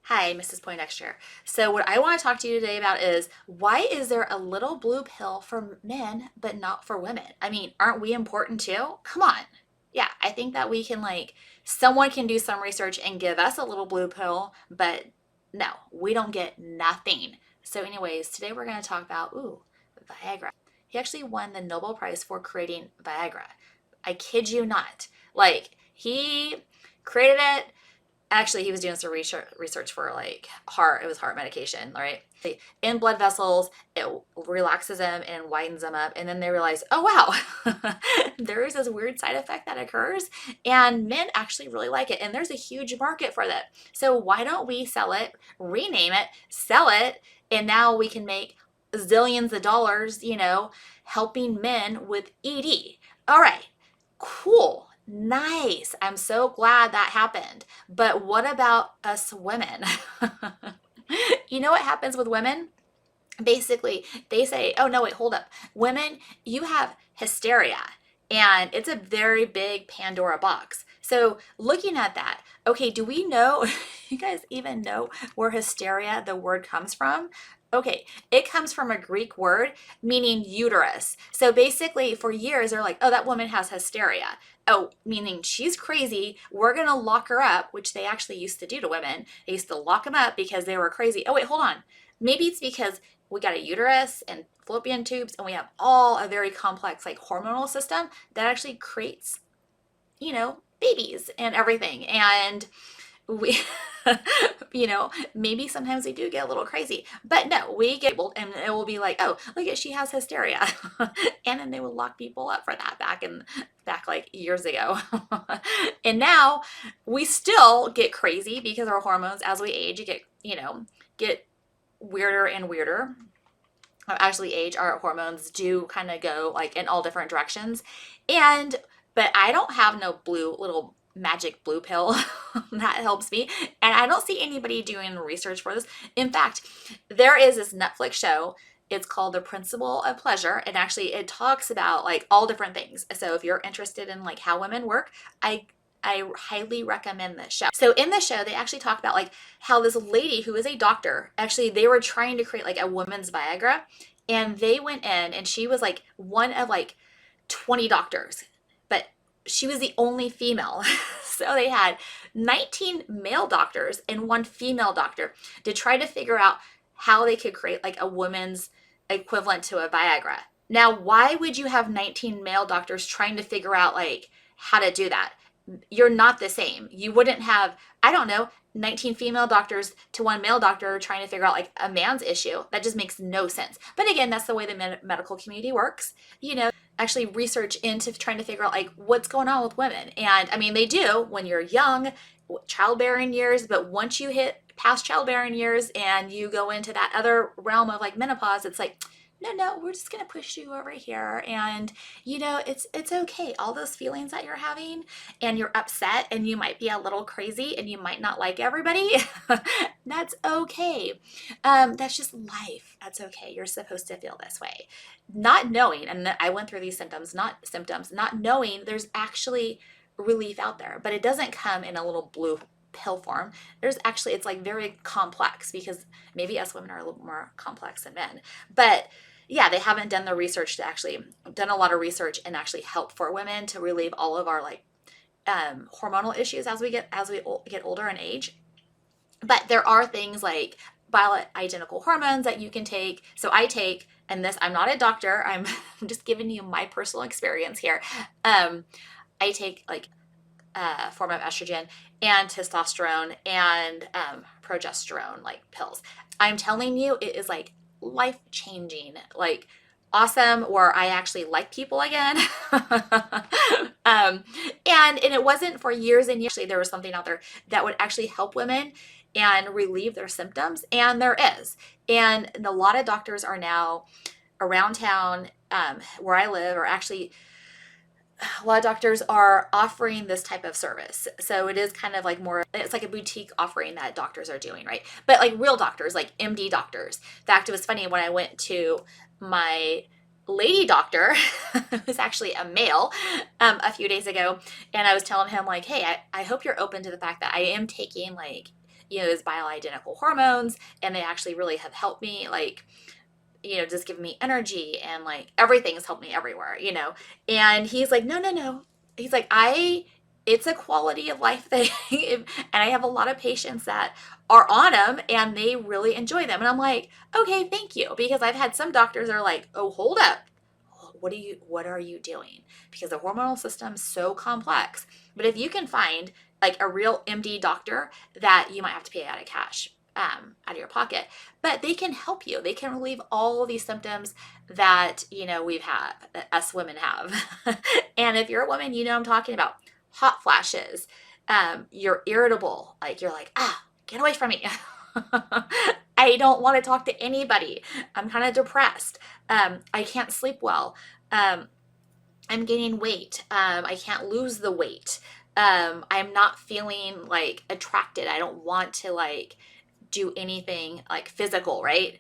Hi, Mrs. Poindexter. So, what I want to talk to you today about is why is there a little blue pill for men but not for women? I mean, aren't we important too? Come on. Yeah, I think that we can, someone can do some research and give us a little blue pill, but no, we don't get nothing. So, anyways, today we're going to talk about, Viagra. He actually won the Nobel Prize for creating Viagra. I kid you not. He created it. Actually, he was doing some research for it was heart medication, right? In blood vessels, it relaxes them and widens them up. And then they realize, oh, wow, there is this weird side effect that occurs. And men actually really like it. And there's a huge market for that. So why don't we sell it, rename it, sell it, and now we can make zillions of dollars, helping men with ED. All right, cool. Nice. I'm so glad that happened. But what about us women? You know what happens with women? Basically, they say, oh, no, wait, hold up. Women, you have hysteria. And it's a very big Pandora box. So, looking at that, okay, do we know, you guys even know where hysteria, the word, comes from? Okay, it comes from a Greek word meaning uterus. So basically, for years, they're like, oh, that woman has hysteria. Oh, meaning she's crazy. We're going to lock her up, which they actually used to do to women. They used to lock them up because they were crazy. Oh, wait, hold on. Maybe it's because we got a uterus and fallopian tubes and we have all a very complex hormonal system that actually creates, babies and everything. And we maybe sometimes we do get a little crazy, but no, we get and it will be like, oh, look at, she has hysteria. And then they would lock people up for that back years ago. And now we still get crazy because our hormones, as we age, get weirder and weirder. As we age, our hormones do kind of go in all different directions. But I don't have no little magic blue pill that helps me. And I don't see anybody doing research for this. In fact, there is this Netflix show. It's called The Principle of Pleasure. And actually it talks about all different things. So if you're interested in how women work, I highly recommend this show. So in the show, they actually talk about how this lady who is a doctor, actually they were trying to create a woman's Viagra, and they went in and she was one of 20 doctors, but she was the only female. So they had 19 male doctors and one female doctor to try to figure out how they could create a woman's equivalent to a Viagra. Now, why would you have 19 male doctors trying to figure out how to do that? You're not the same. You wouldn't have, I don't know, 19 female doctors to one male doctor trying to figure out a man's issue. That just makes no sense. But again, that's the way the medical community works. Actually research into trying to figure out what's going on with women. And I mean, they do when you're young, childbearing years, but once you hit past childbearing years and you go into that other realm of menopause, it's no, we're just going to push you over here. And, it's okay. All those feelings that you're having and you're upset and you might be a little crazy and you might not like everybody. That's okay. That's just life. That's okay. You're supposed to feel this way. Not knowing, and I went through these symptoms, not knowing there's actually relief out there, but it doesn't come in a little blue pill form. There's actually, it's very complex because maybe us women are a little more complex than men. But yeah, they haven't done the research to actually done a lot of research and actually help for women to relieve all of our hormonal issues as we get older and age. But there are things like bioidentical hormones that you can take. So I take, and this, I'm not a doctor, I'm just giving you my personal experience here. I take a form of estrogen and testosterone and progesterone pills. I'm telling you, it is life changing, awesome, where I actually like people again. And it wasn't for years and years. Actually, there was something out there that would actually help women and relieve their symptoms, and there is. And a lot of doctors are now around town where I live, or actually a lot of doctors are offering this type of service. So it is kind of more, it's a boutique offering that doctors are doing, right? But real doctors, MD doctors. In fact, it was funny when I went to my lady doctor, who's actually a male, a few days ago, and I was telling him hey, I hope you're open to the fact that I am taking those bioidentical hormones, and they actually really have helped me, like, just giving me energy, and like everything's helped me everywhere, And he's like, no, no, no. He's like, it's a quality of life thing. And I have a lot of patients that are on them and they really enjoy them. And I'm like, okay, thank you. Because I've had some doctors that are like, oh, hold up. What are you doing? Because the hormonal system's so complex. But if you can find like a real MD doctor that you might have to pay out of cash, out of your pocket, but they can help you. They can relieve all of these symptoms that, we've had, that us women have. And if you're a woman, I'm talking about hot flashes. You're irritable. Like you're like, get away from me. I don't want to talk to anybody. I'm kind of depressed. I can't sleep well. Um, I'm gaining weight. I can't lose the weight. I'm not feeling like attracted. I don't want to like do anything like physical, right?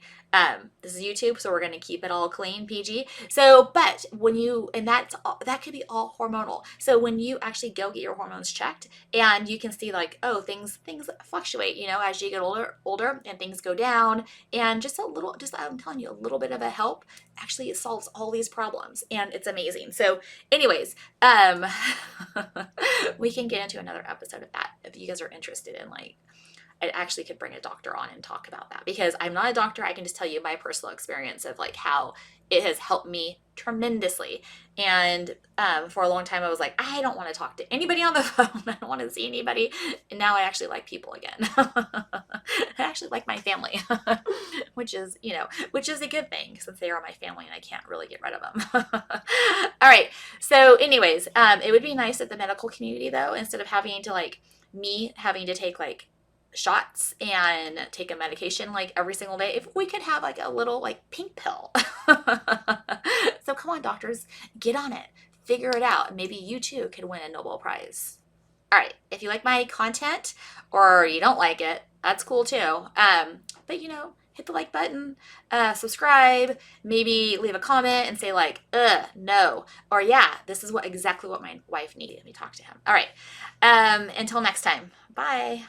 This is YouTube, so we're going to keep it all clean, PG. So, but and that could be all hormonal. So when you actually go get your hormones checked, and you can see like, oh, things fluctuate, as you get older, and things go down, and I'm telling you, a little bit of a help actually solves all these problems, and it's amazing. So, anyways, we can get into another episode of that if you guys are interested in like. I actually could bring a doctor on and talk about that, because I'm not a doctor. I can just tell you my personal experience of like how it has helped me tremendously. And for a long time, I was like, I don't want to talk to anybody on the phone. I don't want to see anybody. And now I actually like people again. I actually like my family, which is a good thing, since they are my family and I can't really get rid of them. All right. So anyways, it would be nice if the medical community, though, instead of having to like me having to take like shots and take a medication like every single day, if we could have like a little like pink pill. So come on, doctors, get on it, figure it out. Maybe you too could win a Nobel Prize. All right, if you like my content or you don't like it, that's cool too. But hit the like button, subscribe, maybe leave a comment and say like, no, or yeah, this is exactly what my wife needed. Let me talk to him. All right, until next time, bye.